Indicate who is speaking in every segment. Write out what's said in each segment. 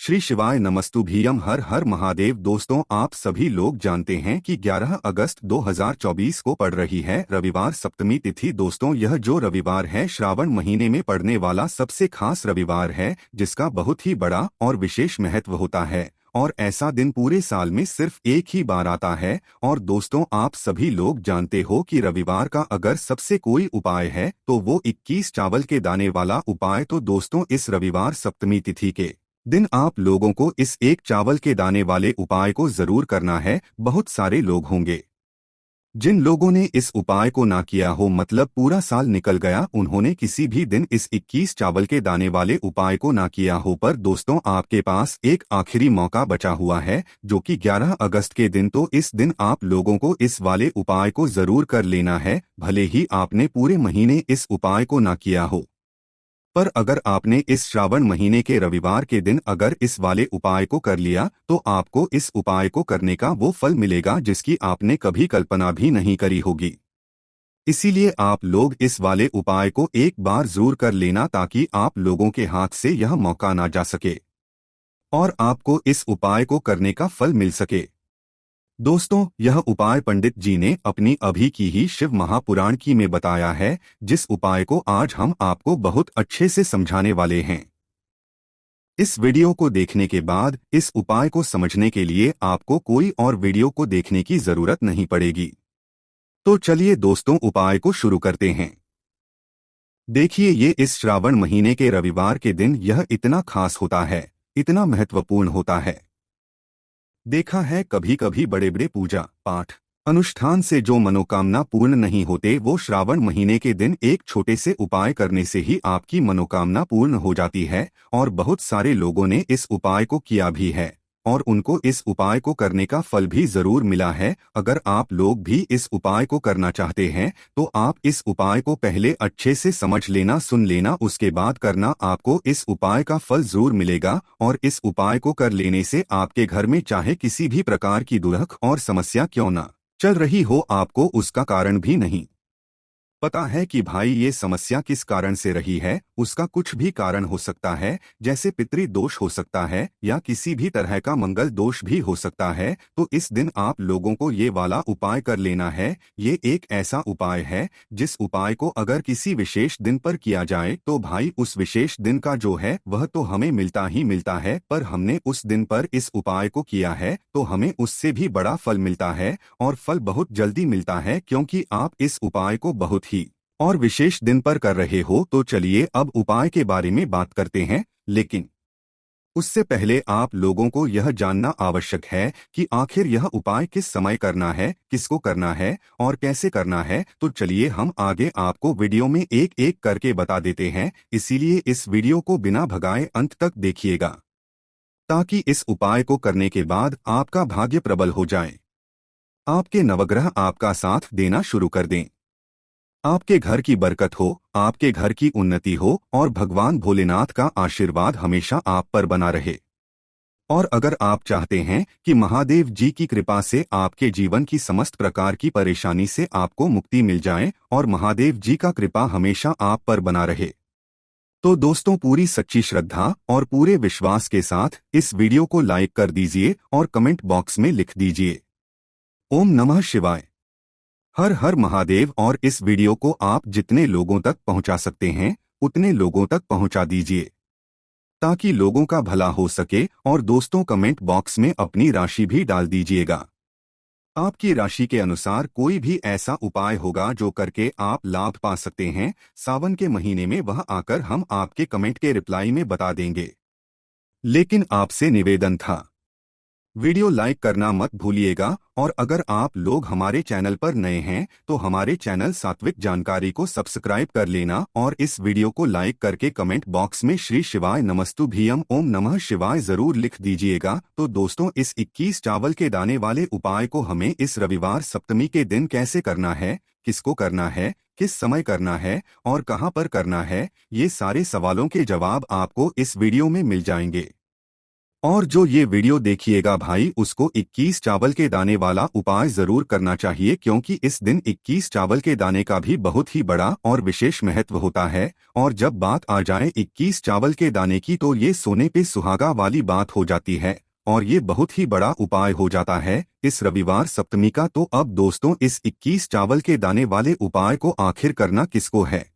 Speaker 1: श्री शिवाय नमस्तुभ्यम। हर हर महादेव। दोस्तों, आप सभी लोग जानते हैं कि 11 अगस्त 2024 को पड़ रही है रविवार सप्तमी तिथि। दोस्तों, यह जो रविवार है श्रावण महीने में पड़ने वाला सबसे खास रविवार है, जिसका बहुत ही बड़ा और विशेष महत्व होता है। और ऐसा दिन पूरे साल में सिर्फ एक ही बार आता है। और दोस्तों, आप सभी लोग जानते हो कि रविवार का अगर सबसे कोई उपाय है तो वो 21 चावल के दाने वाला उपाय। तो दोस्तों, इस रविवार सप्तमी तिथि के दिन आप लोगों को इस एक चावल के दाने वाले उपाय को जरूर करना है। बहुत सारे लोग होंगे जिन लोगों ने इस उपाय को ना किया हो, मतलब पूरा साल निकल गया, उन्होंने किसी भी दिन इस 21 चावल के दाने वाले उपाय को ना किया हो। पर दोस्तों, आपके पास एक आखिरी मौका बचा हुआ है, जो कि 11 अगस्त के दिन। तो इस दिन आप लोगों को इस वाले उपाय को जरूर कर लेना है, भले ही आपने पूरे महीने इस उपाय को ना किया हो। पर अगर आपने इस श्रावण महीने के रविवार के दिन अगर इस वाले उपाय को कर लिया, तो आपको इस उपाय को करने का वो फल मिलेगा जिसकी आपने कभी कल्पना भी नहीं करी होगी। इसीलिए आप लोग इस वाले उपाय को एक बार जरूर कर लेना, ताकि आप लोगों के हाथ से यह मौका ना जा सके और आपको इस उपाय को करने का फल मिल सके। दोस्तों, यह उपाय पंडित जी ने अपनी अभी की ही शिव महापुराण की में बताया है, जिस उपाय को आज हम आपको बहुत अच्छे से समझाने वाले हैं। इस वीडियो को देखने के बाद इस उपाय को समझने के लिए आपको कोई और वीडियो को देखने की जरूरत नहीं पड़ेगी। तो चलिए दोस्तों, उपाय को शुरू करते हैं। देखिए, ये इस श्रावण महीने के रविवार के दिन यह इतना खास होता है, इतना महत्वपूर्ण होता है। देखा है कभी कभी बड़े बड़े पूजा पाठ अनुष्ठान से जो मनोकामना पूर्ण नहीं होते, वो श्रावण महीने के दिन एक छोटे से उपाय करने से ही आपकी मनोकामना पूर्ण हो जाती है। और बहुत सारे लोगों ने इस उपाय को किया भी है और उनको इस उपाय को करने का फल भी जरूर मिला है। अगर आप लोग भी इस उपाय को करना चाहते हैं तो आप इस उपाय को पहले अच्छे से समझ लेना, सुन लेना, उसके बाद करना। आपको इस उपाय का फल जरूर मिलेगा और इस उपाय को कर लेने से आपके घर में चाहे किसी भी प्रकार की दुर्लभ और समस्या क्यों ना चल रही हो, आपको उसका कारण भी नहीं पता है कि भाई ये समस्या किस कारण से रही है। उसका कुछ भी कारण हो सकता है, जैसे पितृ दोष हो सकता है या किसी भी तरह का मंगल दोष भी हो सकता है। तो इस दिन आप लोगों को ये वाला उपाय कर लेना है। ये एक ऐसा उपाय है जिस उपाय को अगर किसी विशेष दिन पर किया जाए तो भाई उस विशेष दिन का जो है वह तो हमें मिलता ही मिलता है, पर हमने उस दिन पर इस उपाय को किया है तो हमें उससे भी बड़ा फल मिलता है। और फल बहुत जल्दी मिलता है, क्योंकि आप इस उपाय को बहुत ही और विशेष दिन पर कर रहे हो। तो चलिए अब उपाय के बारे में बात करते हैं, लेकिन उससे पहले आप लोगों को यह जानना आवश्यक है कि आखिर यह उपाय किस समय करना है, किसको करना है और कैसे करना है। तो चलिए हम आगे आपको वीडियो में एक एक करके बता देते हैं। इसीलिए इस वीडियो को बिना भगाए अंत तक देखिएगा, ताकि इस उपाय को करने के बाद आपका भाग्य प्रबल हो जाए, आपके नवग्रह आपका साथ देना शुरू कर दें, आपके घर की बरकत हो, आपके घर की उन्नति हो और भगवान भोलेनाथ का आशीर्वाद हमेशा आप पर बना रहे। और अगर आप चाहते हैं कि महादेव जी की कृपा से आपके जीवन की समस्त प्रकार की परेशानी से आपको मुक्ति मिल जाए और महादेव जी का कृपा हमेशा आप पर बना रहे, तो दोस्तों पूरी सच्ची श्रद्धा और पूरे विश्वास के साथ इस वीडियो को लाइक कर दीजिए और कमेंट बॉक्स में लिख दीजिए ओम नमः शिवाय, हर हर महादेव। और इस वीडियो को आप जितने लोगों तक पहुंचा सकते हैं उतने लोगों तक पहुंचा दीजिए, ताकि लोगों का भला हो सके। और दोस्तों, कमेंट बॉक्स में अपनी राशि भी डाल दीजिएगा। आपकी राशि के अनुसार कोई भी ऐसा उपाय होगा जो करके आप लाभ पा सकते हैं। सावन के महीने में वह आकर हम आपके कमेंट के रिप्लाई में बता देंगे। लेकिन आपसे निवेदन था, वीडियो लाइक करना मत भूलिएगा। और अगर आप लोग हमारे चैनल पर नए हैं तो हमारे चैनल सात्विक जानकारी को सब्सक्राइब कर लेना और इस वीडियो को लाइक करके कमेंट बॉक्स में श्री शिवाय नमस्तुभ्यम ओम नमः शिवाय जरूर लिख दीजिएगा। तो दोस्तों, इस 21 चावल के दाने वाले उपाय को हमें इस रविवार सप्तमी के दिन कैसे करना है, किसको करना है, किस समय करना है और कहां पर करना है, ये सारे सवालों के जवाब आपको इस वीडियो में मिल जाएंगे। और जो ये वीडियो देखिएगा भाई उसको 21 चावल के दाने वाला उपाय जरूर करना चाहिए, क्योंकि इस दिन 21 चावल के दाने का भी बहुत ही बड़ा और विशेष महत्व होता है। और जब बात आ जाए 21 चावल के दाने की तो ये सोने पे सुहागा वाली बात हो जाती है और ये बहुत ही बड़ा उपाय हो जाता है इस रविवार सप्तमी का। तो अब दोस्तों इस 21 चावल के दाने वाले उपाय को आखिर करना किसको है,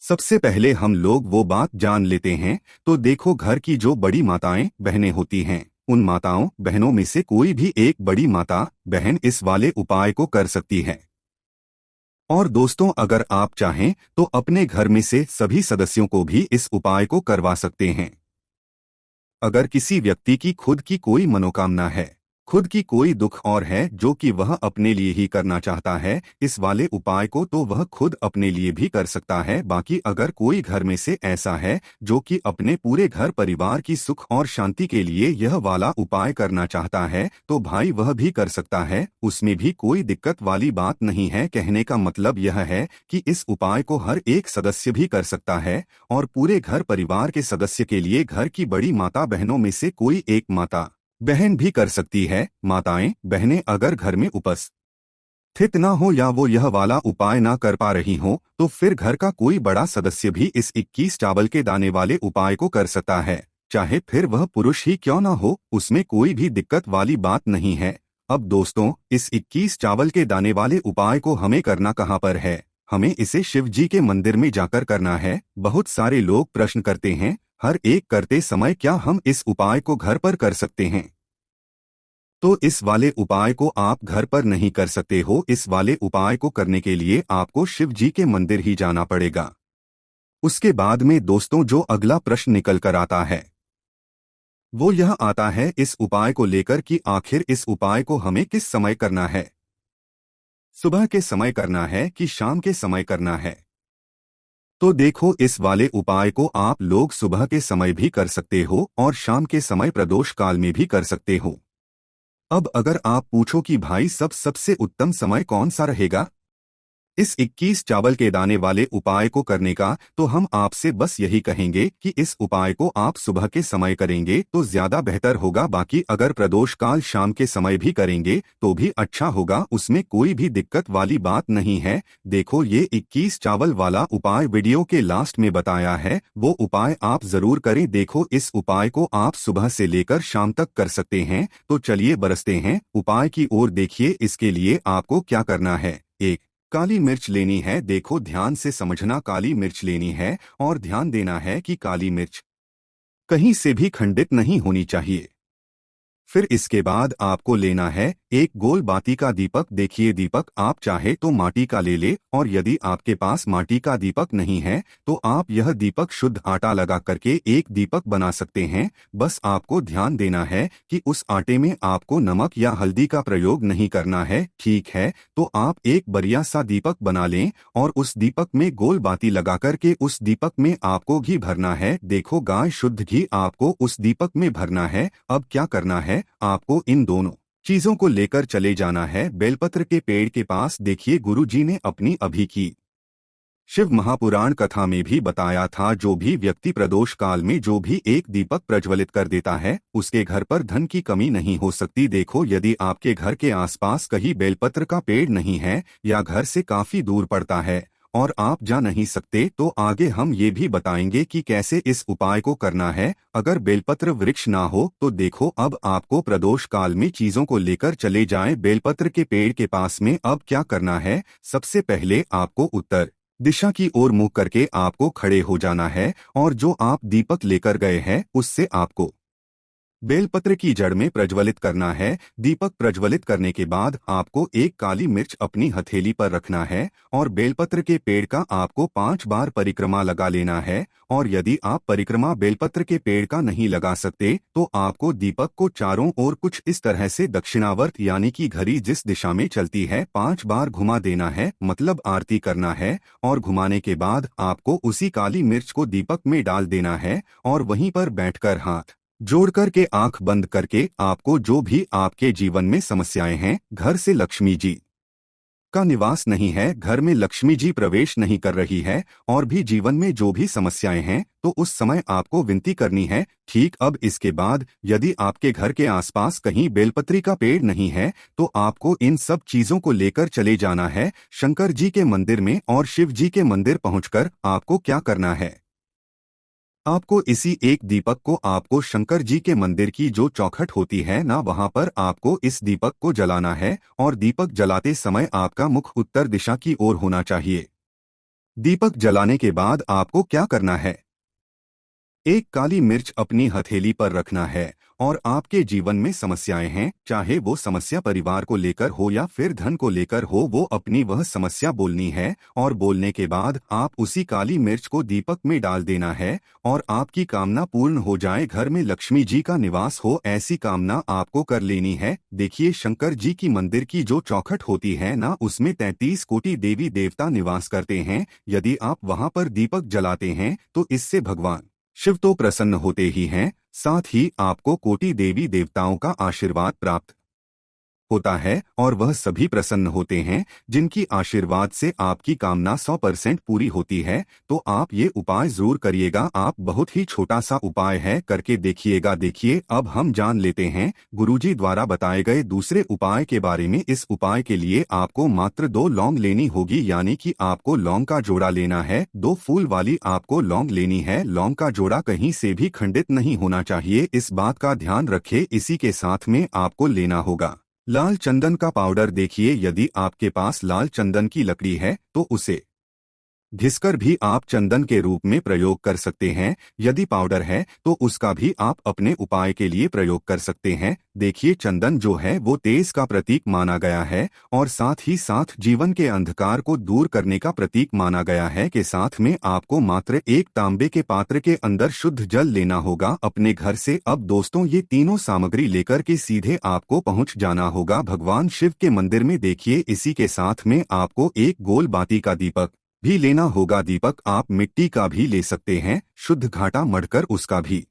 Speaker 1: सबसे पहले हम लोग वो बात जान लेते हैं। तो देखो, घर की जो बड़ी माताएं बहनें होती हैं, उन माताओं बहनों में से कोई भी एक बड़ी माता बहन इस वाले उपाय को कर सकती है। और दोस्तों अगर आप चाहें तो अपने घर में से सभी सदस्यों को भी इस उपाय को करवा सकते हैं। अगर किसी व्यक्ति की खुद की कोई मनोकामना है, खुद की कोई दुख और है जो कि वह अपने लिए ही करना चाहता है इस वाले उपाय को, तो वह खुद अपने लिए भी कर सकता है। बाकी अगर कोई घर में से ऐसा है जो कि अपने पूरे घर परिवार की सुख और शांति के लिए यह वाला उपाय करना चाहता है तो भाई वह भी कर सकता है, उसमें भी कोई दिक्कत वाली बात नहीं है। कहने का मतलब यह है कि इस उपाय को हर एक सदस्य भी कर सकता है और पूरे घर परिवार के सदस्य के लिए घर की बड़ी माता बहनों में से कोई एक माता बहन भी कर सकती है। माताएं बहनें अगर घर में उपस्थित न हो या वो यह वाला उपाय ना कर पा रही हो तो फिर घर का कोई बड़ा सदस्य भी इस 21 चावल के दाने वाले उपाय को कर सकता है, चाहे फिर वह पुरुष ही क्यों ना हो, उसमें कोई भी दिक्कत वाली बात नहीं है। अब दोस्तों इस 21 चावल के दाने वाले उपाय को हमें करना कहाँ पर है, हमें इसे शिव जी के मंदिर में जाकर करना है। बहुत सारे लोग प्रश्न करते हैं हर एक करते समय क्या हम इस उपाय को घर पर कर सकते हैं। तो इस वाले उपाय को आप घर पर नहीं कर सकते हो। इस वाले उपाय को करने के लिए आपको शिव जी के मंदिर ही जाना पड़ेगा। उसके बाद में दोस्तों जो अगला प्रश्न निकल कर आता है वो यह आता है इस उपाय को लेकर कि आखिर इस उपाय को हमें किस समय करना है, सुबह के समय करना है कि शाम के समय करना है। तो देखो इस वाले उपाय को आप लोग सुबह के समय भी कर सकते हो और शाम के समय प्रदोष काल में भी कर सकते हो। अब अगर आप पूछो कि भाई सबसे उत्तम समय कौन सा रहेगा इस 21 चावल के दाने वाले उपाय को करने का, तो हम आपसे बस यही कहेंगे कि इस उपाय को आप सुबह के समय करेंगे तो ज्यादा बेहतर होगा। बाकी अगर प्रदोष काल शाम के समय भी करेंगे तो भी अच्छा होगा, उसमें कोई भी दिक्कत वाली बात नहीं है। देखो ये 21 चावल वाला उपाय वीडियो के लास्ट में बताया है, वो उपाय आप जरूर करें। देखो इस उपाय को आप सुबह से लेकर शाम तक कर सकते हैं। तो चलिए बरसते हैं उपाय की ओर। देखिए इसके लिए आपको क्या करना है, एक काली मिर्च लेनी है। देखो ध्यान से समझना, काली मिर्च लेनी है और ध्यान देना है कि काली मिर्च कहीं से भी खंडित नहीं होनी चाहिए। फिर इसके बाद आपको लेना है एक गोल बाती का दीपक। देखिए दीपक आप चाहे तो माटी का ले ले और यदि आपके पास माटी का दीपक नहीं है तो आप यह दीपक शुद्ध आटा लगा करके एक दीपक बना सकते हैं। बस आपको ध्यान देना है कि उस आटे में आपको नमक या हल्दी का प्रयोग नहीं करना है, ठीक है। तो आप एक बढ़िया सा दीपक बना लें और उस दीपक में गोल बाती लगा करके उस दीपक में आपको घी भरना है। देखो गाय शुद्ध घी आपको उस दीपक में भरना है। अब क्या करना है, आपको इन दोनों चीजों को लेकर चले जाना है बेलपत्र के पेड़ के पास। देखिए गुरुजी ने अपनी अभी की शिव महापुराण कथा में भी बताया था, जो भी व्यक्ति प्रदोष काल में जो भी एक दीपक प्रज्वलित कर देता है उसके घर पर धन की कमी नहीं हो सकती। देखो यदि आपके घर के आसपास कहीं बेलपत्र का पेड़ नहीं है या घर से काफी दूर पड़ता है और आप जा नहीं सकते तो आगे हम ये भी बताएंगे कि कैसे इस उपाय को करना है। अगर बेलपत्र वृक्ष ना हो तो देखो अब आपको प्रदोष काल में चीजों को लेकर चले जाएं बेलपत्र के पेड़ के पास में। अब क्या करना है, सबसे पहले आपको उत्तर दिशा की ओर मुंह करके आपको खड़े हो जाना है और जो आप दीपक लेकर गए हैं उससे आपको बेलपत्र की जड़ में प्रज्वलित करना है। दीपक प्रज्वलित करने के बाद आपको एक काली मिर्च अपनी हथेली पर रखना है और बेलपत्र के पेड़ का आपको 5 बार परिक्रमा लगा लेना है। और यदि आप परिक्रमा बेलपत्र के पेड़ का नहीं लगा सकते तो आपको दीपक को चारों ओर कुछ इस तरह से दक्षिणावर्त यानी कि घड़ी जिस दिशा में चलती है 5 बार घुमा देना है, मतलब आरती करना है। और घुमाने के बाद आपको उसी काली मिर्च को दीपक में डाल देना है और वहीं पर बैठकर हाथ जोड़कर के आंख बंद करके आपको जो भी आपके जीवन में समस्याएं हैं, घर से लक्ष्मी जी का निवास नहीं है, घर में लक्ष्मी जी प्रवेश नहीं कर रही है और भी जीवन में जो भी समस्याएं हैं, तो उस समय आपको विनती करनी है। ठीक, अब इसके बाद यदि आपके घर के आसपास कहीं बेलपत्री का पेड़ नहीं है तो आपको इन सब चीजों को लेकर चले जाना है शंकर जी के मंदिर में, और शिव जी के मंदिर पहुंचकर आपको क्या करना है, आपको इसी एक दीपक को आपको शंकर जी के मंदिर की जो चौखट होती है ना, वहां पर आपको इस दीपक को जलाना है और दीपक जलाते समय आपका मुख उत्तर दिशा की ओर होना चाहिए। दीपक जलाने के बाद आपको क्या करना है, एक काली मिर्च अपनी हथेली पर रखना है और आपके जीवन में समस्याएं हैं, चाहे वो समस्या परिवार को लेकर हो या फिर धन को लेकर हो, वो अपनी वह समस्या बोलनी है और बोलने के बाद आप उसी काली मिर्च को दीपक में डाल देना है और आपकी कामना पूर्ण हो जाए, घर में लक्ष्मी जी का निवास हो, ऐसी कामना आपको कर लेनी है। देखिए, शंकर जी की मंदिर की जो चौखट होती है ना, उसमें 33 कोटि देवी देवता निवास करते हैं। यदि आप वहां पर दीपक जलाते हैं तो इससे भगवान शिव तो प्रसन्न होते ही हैं, साथ ही आपको कोटि देवी देवताओं का आशीर्वाद प्राप्त होता है और वह सभी प्रसन्न होते हैं जिनकी आशीर्वाद से आपकी कामना 100% पूरी होती है। तो आप ये उपाय जरूर करिएगा, आप बहुत ही छोटा सा उपाय है, करके देखिएगा। देखिए, अब हम जान लेते हैं गुरुजी द्वारा बताए गए दूसरे उपाय के बारे में। इस उपाय के लिए आपको मात्र 2 लौंग लेनी होगी, यानी कि आपको लौंग का जोड़ा लेना है, 2 फूल वाली आपको लौंग लेनी है। लौंग का जोड़ा कहीं से भी खंडित नहीं होना चाहिए, इस बात का ध्यान रखें। इसी के साथ में आपको लेना होगा लाल चंदन का पाउडर। देखिए, यदि आपके पास लाल चंदन की लकड़ी है तो उसे घिसकर भी आप चंदन के रूप में प्रयोग कर सकते हैं। यदि पाउडर है तो उसका भी आप अपने उपाय के लिए प्रयोग कर सकते हैं। देखिए, चंदन जो है वो तेज का प्रतीक माना गया है और साथ ही साथ जीवन के अंधकार को दूर करने का प्रतीक माना गया है। के साथ में आपको मात्र एक तांबे के पात्र के अंदर शुद्ध जल लेना होगा अपने घर से। अब दोस्तों, ये तीनों सामग्री लेकर के सीधे आपको पहुंच जाना होगा भगवान शिव के मंदिर में। देखिए, इसी के साथ में आपको एक गोल बाती का दीपक भी लेना होगा। दीपक आप मिट्टी का भी ले सकते हैं, शुद्ध घाटा मढ़कर उसका भी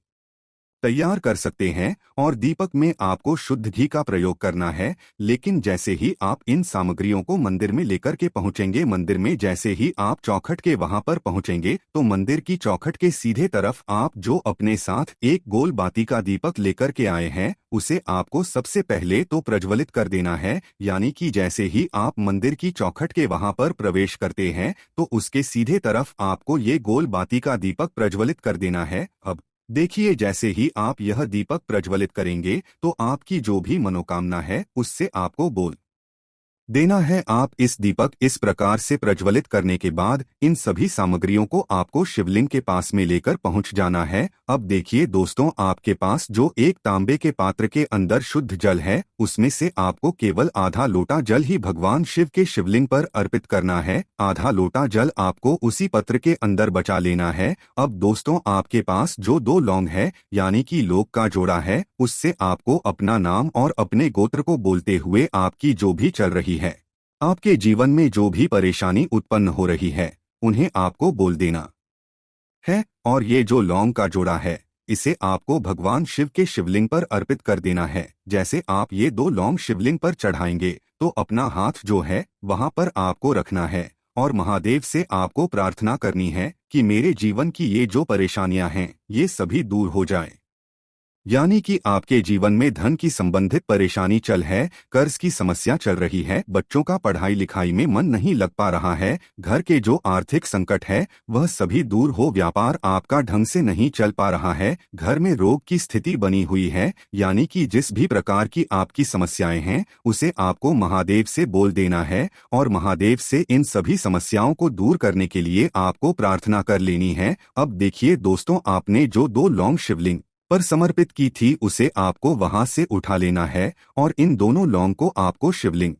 Speaker 1: तैयार कर सकते हैं और दीपक में आपको शुद्ध घी का प्रयोग करना है। लेकिन जैसे ही आप इन सामग्रियों को मंदिर में लेकर के पहुंचेंगे, मंदिर में जैसे ही आप चौखट के वहां पर पहुंचेंगे तो मंदिर की चौखट के सीधे तरफ आप जो अपने साथ एक गोल बाती का दीपक लेकर के आए हैं उसे आपको सबसे पहले तो प्रज्वलित कर देना है। यानी कि जैसे ही आप मंदिर की चौखट के वहां पर प्रवेश करते हैं तो उसके सीधे तरफ आपको ये गोल बाती का दीपक प्रज्वलित कर देना है। अब देखिए, जैसे ही आप यह दीपक प्रज्वलित करेंगे तो आपकी जो भी मनोकामना है उससे आपको बोल देना है। आप इस दीपक इस प्रकार से प्रज्वलित करने के बाद इन सभी सामग्रियों को आपको शिवलिंग के पास में लेकर पहुंच जाना है। अब देखिए दोस्तों, आपके पास जो एक तांबे के पात्र के अंदर शुद्ध जल है उसमें से आपको केवल आधा लोटा जल ही भगवान शिव के शिवलिंग पर अर्पित करना है। आधा लोटा जल आपको उसी पत्र के अंदर बचा लेना है। अब दोस्तों, आपके पास जो 2 लौंग है यानी कि लोक का जोड़ा है, उससे आपको अपना नाम और अपने गोत्र को बोलते हुए आपकी जो भी चल रही है, आपके जीवन में जो भी परेशानी उत्पन्न हो रही है, उन्हें आपको बोल देना है। और ये जो लौंग का जोड़ा है इसे आपको भगवान शिव के शिवलिंग पर अर्पित कर देना है। जैसे आप ये 2 लौंग शिवलिंग पर चढ़ाएंगे तो अपना हाथ जो है वहां पर आपको रखना है और महादेव से आपको प्रार्थना करनी है कि मेरे जीवन की ये जो परेशानियां हैं ये सभी दूर हो जाएं। यानी कि आपके जीवन में धन की संबंधित परेशानी चल है, कर्ज की समस्या चल रही है, बच्चों का पढ़ाई लिखाई में मन नहीं लग पा रहा है, घर के जो आर्थिक संकट है वह सभी दूर हो, व्यापार आपका ढंग से नहीं चल पा रहा है, घर में रोग की स्थिति बनी हुई है, यानी कि जिस भी प्रकार की आपकी समस्याएं हैं उसे आपको महादेव से बोल देना है और महादेव से इन सभी समस्याओं को दूर करने के लिए आपको प्रार्थना कर लेनी है। अब देखिए दोस्तों, आपने जो 2 लौंग शिवलिंग पर समर्पित की थी उसे आपको वहां से उठा लेना है और इन दोनों लौंग को आपको शिवलिंग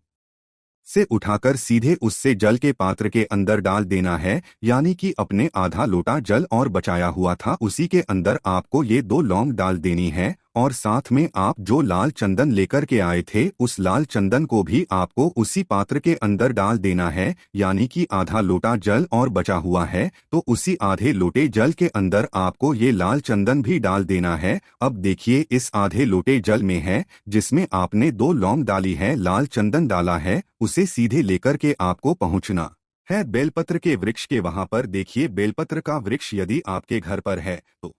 Speaker 1: से उठाकर सीधे उससे जल के पात्र के अंदर डाल देना है। यानी कि अपने आधा लोटा जल और बचाया हुआ था उसी के अंदर आपको ये 2 लौंग डाल देनी है और साथ में आप जो लाल चंदन लेकर के आए थे उस लाल चंदन को भी आपको उसी पात्र के अंदर डाल देना है, यानी कि आधा लोटा जल और बचा हुआ है तो उसी आधे लोटे जल के अंदर आपको ये लाल चंदन भी डाल देना है। अब देखिए इस आधे लोटे जल में है जिसमें आपने 2 लौंग डाली है, लाल चंदन डाला है, उसे सीधे लेकर के आपको पहुंचना है बेलपत्र के वृक्ष के वहां पर। देखिए बेलपत्र का वृक्ष यदि आपके घर पर है तो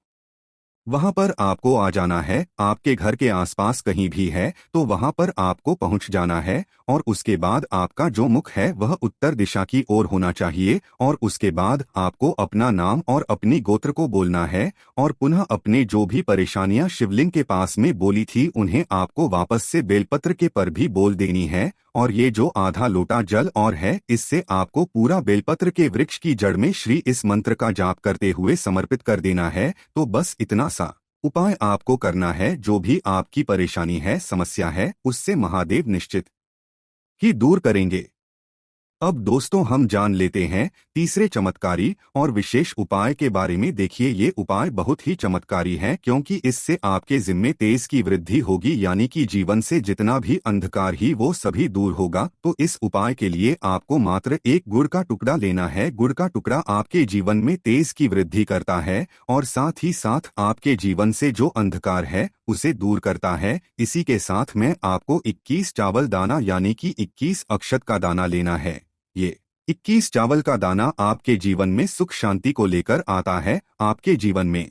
Speaker 1: वहां पर आपको आ जाना है। आपके घर के आसपास कहीं भी है तो वहां पर आपको पहुंच जाना है और उसके बाद आपका जो मुख है वह उत्तर दिशा की ओर होना चाहिए और उसके बाद आपको अपना नाम और अपनी गोत्र को बोलना है और पुनः अपने जो भी परेशानियां शिवलिंग के पास में बोली थी उन्हें आपको वापस से बेलपत्र के पर भी बोल देनी है। और ये जो आधा लोटा जल और है इससे आपको पूरा बेलपत्र के वृक्ष की जड़ में श्री इस मंत्र का जाप करते हुए समर्पित कर देना है। तो बस इतना सा उपाय आपको करना है। जो भी आपकी परेशानी है, समस्या है, उससे महादेव निश्चित ही दूर करेंगे। अब दोस्तों हम जान लेते हैं तीसरे चमत्कारी और विशेष उपाय के बारे में। देखिए ये उपाय बहुत ही चमत्कारी है क्योंकि इससे आपके जिम्मे तेज की वृद्धि होगी, यानी कि जीवन से जितना भी अंधकार ही वो सभी दूर होगा। तो इस उपाय के लिए आपको मात्र एक गुड़ का टुकड़ा लेना है। गुड़ का टुकड़ा आपके जीवन में तेज की वृद्धि करता है और साथ ही साथ आपके जीवन से जो अंधकार है उसे दूर करता है। इसी के साथ में आपको 21 चावल दाना यानी कि 21 अक्षत का दाना लेना है। ये 21 चावल का दाना आपके जीवन में सुख शांति को लेकर आता है, आपके जीवन में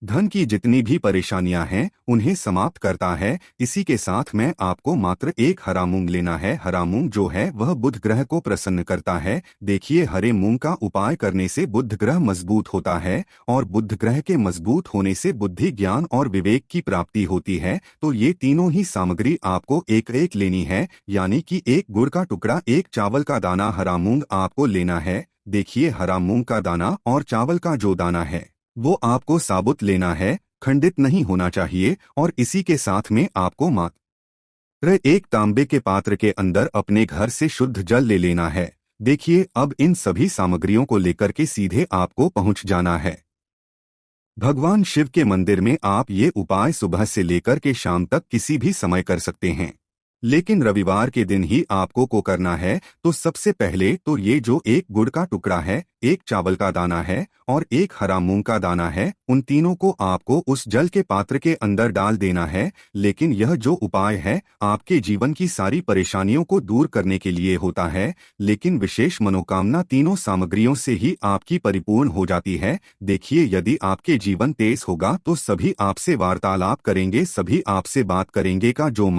Speaker 1: धन की जितनी भी परेशानियां हैं उन्हें समाप्त करता है। इसी के साथ में आपको मात्र एक हरा मूंग लेना है। हरा मूंग जो है वह बुध ग्रह को प्रसन्न करता है। देखिए हरे मूंग का उपाय करने से बुध ग्रह मजबूत होता है और बुध ग्रह के मजबूत होने से बुद्धि, ज्ञान और विवेक की प्राप्ति होती है। तो ये तीनों ही सामग्री आपको एक एक लेनी है, यानी कि एक गुड़ का टुकड़ा, एक चावल का दाना, हरा मूंग आपको लेना है। देखिए हरा मूंग का दाना और चावल का जो दाना है वो आपको साबुत लेना है, खंडित नहीं होना चाहिए। और इसी के साथ में आपको मात्र एक तांबे के पात्र के अंदर अपने घर से शुद्ध जल ले लेना है। देखिए अब इन सभी सामग्रियों को लेकर के सीधे आपको पहुंच जाना है भगवान शिव के मंदिर में। आप ये उपाय सुबह से लेकर के शाम तक किसी भी समय कर सकते हैं, लेकिन रविवार के दिन ही आपको को करना है। तो सबसे पहले तो ये जो एक गुड़ का टुकड़ा है, एक चावल का दाना है और एक हरा मूंग का दाना है, उन तीनों को आपको उस जल के पात्र के अंदर डाल देना है। लेकिन यह जो उपाय है आपके जीवन की सारी परेशानियों को दूर करने के लिए होता है, लेकिन विशेष मनोकामना तीनों सामग्रियों से ही आपकी परिपूर्ण हो जाती है। देखिए यदि आपके जीवन तेज होगा तो सभी आपसे वार्तालाप करेंगे, सभी आपसे बात करेंगे का जो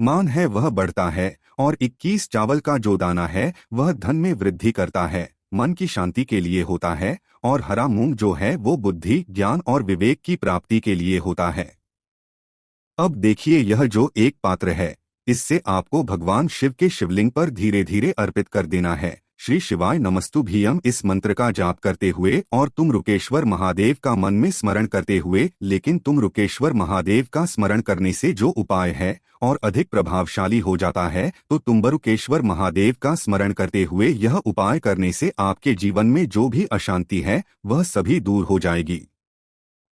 Speaker 1: मान है वह बढ़ता है और 21 चावल का जो दाना है वह धन में वृद्धि करता है, मन की शांति के लिए होता है। और हरा मूंग जो है वो बुद्धि, ज्ञान और विवेक की प्राप्ति के लिए होता है। अब देखिए यह जो एक पात्र है इससे आपको भगवान शिव के शिवलिंग पर धीरे धीरे अर्पित कर देना है। श्री शिवाय नमस्तुभ्यम इस मंत्र का जाप करते हुए और तुम रुकेश्वर महादेव का मन में स्मरण करते हुए। लेकिन तुम रुकेश्वर महादेव का स्मरण करने से जो उपाय है और अधिक प्रभावशाली हो जाता है, तो तुम रुकेश्वर महादेव का स्मरण करते हुए यह उपाय करने से आपके जीवन में जो भी अशांति है वह सभी दूर हो जाएगी।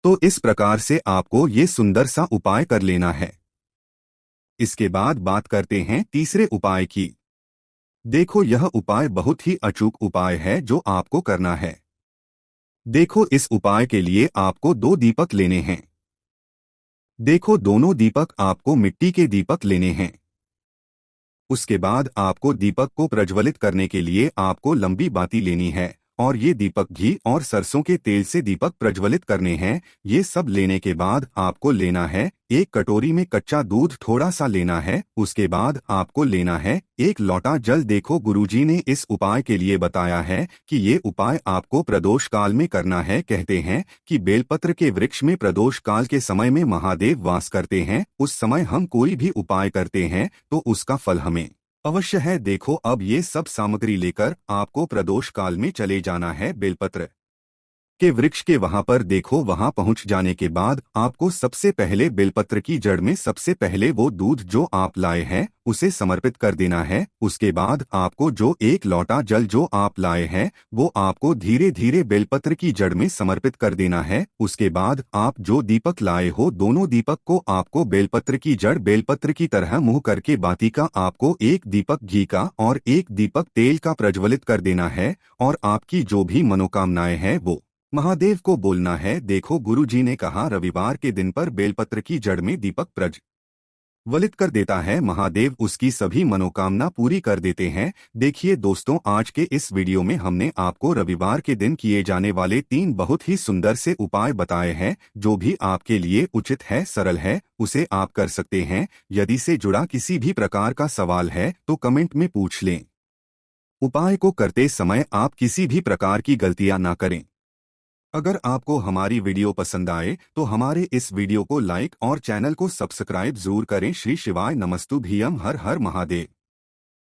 Speaker 1: तो इस प्रकार से आपको ये सुंदर सा उपाय कर लेना है। इसके बाद बात करते हैं तीसरे उपाय की। देखो यह उपाय बहुत ही अचूक उपाय है जो आपको करना है। देखो इस उपाय के लिए आपको 2 दीपक लेने हैं। देखो दोनों दीपक आपको मिट्टी के दीपक लेने हैं। उसके बाद आपको दीपक को प्रज्वलित करने के लिए आपको लंबी बाती लेनी है और ये दीपक घी और सरसों के तेल से दीपक प्रज्वलित करने हैं। ये सब लेने के बाद आपको लेना है एक कटोरी में कच्चा दूध थोड़ा सा लेना है। उसके बाद आपको लेना है एक लोटा जल। देखो गुरुजी ने इस उपाय के लिए बताया है कि ये उपाय आपको प्रदोष काल में करना है। कहते हैं कि बेलपत्र के वृक्ष में प्रदोष काल के समय में महादेव वास करते हैं। उस समय हम कोई भी उपाय करते हैं तो उसका फल हमें अवश्य है। देखो अब ये सब सामग्री लेकर आपको प्रदोष काल में चले जाना है बेलपत्र के वृक्ष के वहां पर देखो। वहां पहुंच जाने के बाद आपको सबसे पहले बेलपत्र की जड़ में सबसे पहले वो दूध जो आप लाए हैं उसे समर्पित कर देना है। उसके बाद आपको जो एक लोटा जल जो आप लाए हैं वो आपको धीरे धीरे बेलपत्र की जड़ में समर्पित कर देना है। उसके बाद आप जो दीपक लाए हो दोनों दीपक को आपको बेलपत्र की जड़ बेलपत्र की तरह मुंह करके बाती का आपको एक दीपक घी का और एक दीपक तेल का प्रज्वलित कर देना है और आपकी जो भी मनोकामनाएं हैं वो महादेव को बोलना है। देखो गुरुजी ने कहा रविवार के दिन पर बेलपत्र की जड़ में दीपक प्रज्वलित कर देता है, महादेव उसकी सभी मनोकामना पूरी कर देते हैं। देखिए दोस्तों, आज के इस वीडियो में हमने आपको रविवार के दिन किए जाने वाले 3 बहुत ही सुंदर से उपाय बताए हैं। जो भी आपके लिए उचित है, सरल है, उसे आप कर सकते हैं। यदि से जुड़ा किसी भी प्रकार का सवाल है तो कमेंट में पूछ लें। उपाय को करते समय आप किसी भी प्रकार की गलतियां ना करें। अगर आपको हमारी वीडियो पसंद आए तो हमारे इस वीडियो को लाइक और चैनल को सब्सक्राइब जरूर करें। श्री शिवाय नमस्तुभ्यम। हर हर महादेव।